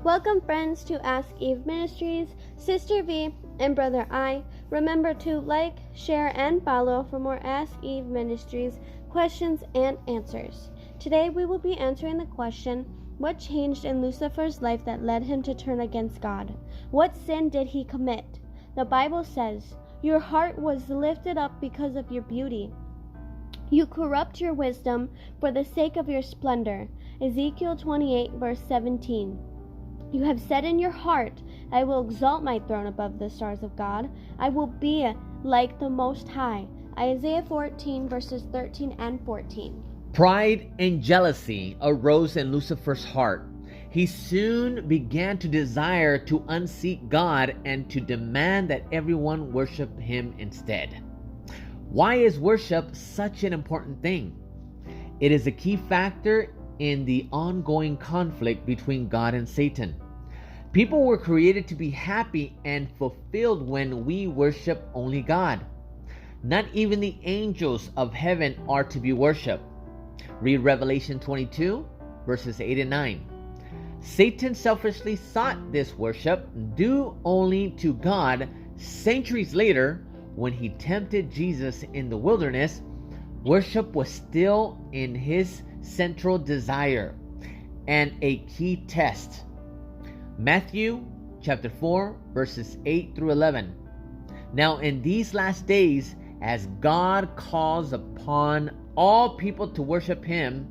Welcome friends to Ask Eve Ministries, Sister V and Brother I. Remember to like, share, and follow for more Ask Eve Ministries questions and answers. Today we will be answering the question, what changed in Lucifer's life that led him to turn against God? What sin did he commit? The Bible says, your heart was lifted up because of your beauty. You corrupt your wisdom for the sake of your splendor. Ezekiel 28 verse 17. You have said in your heart, I will exalt my throne above the stars of God. I will be like the Most High. Isaiah 14 verses 13 and 14. Pride and jealousy arose in Lucifer's heart. He soon began to desire to unseat God and to demand that everyone worship him instead. Why is worship such an important thing? It is a key factor in the ongoing conflict between God and Satan. People were created to be happy and fulfilled when we worship only God. Not even the angels of heaven are to be worshipped. Read Revelation 22, verses 8 and 9. Satan selfishly sought this worship due only to God. Centuries later, when he tempted Jesus in the wilderness, worship was still in his central desire and a key test. Matthew chapter 4 verses 8 through 11. Now in these last days, as God calls upon all people to worship him,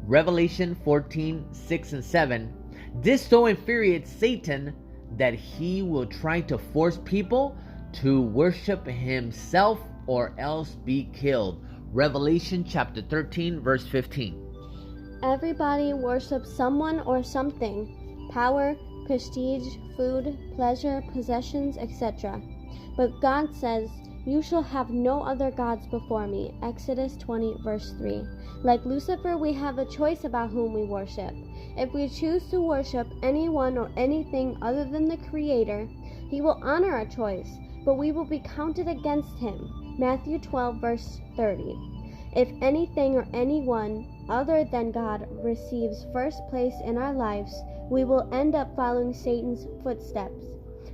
Revelation 14, 6 and 7, this so infuriates Satan that he will try to force people to worship himself or else be killed. Revelation chapter 13 verse 15. Everybody worships someone or something, power, prestige, food, pleasure, possessions, etc. But God says, you shall have no other gods before me. Exodus 20 verse 3. Like Lucifer, we have a choice about whom we worship. If we choose to worship anyone or anything other than the Creator, he will honor our choice, but we will be counted against him. Matthew 12 verse 30. If anything or anyone other than God receives first place in our lives, we will end up following Satan's footsteps.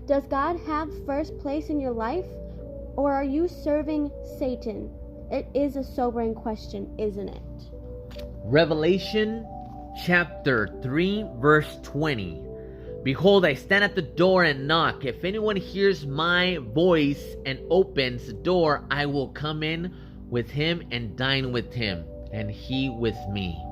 Does God have first place in your life, or are you serving Satan? It is a sobering question, isn't it? Revelation chapter 3 verse 20. Behold, I stand at the door and knock. If anyone hears my voice and opens the door, I will come in with him and dine with him, and he with me.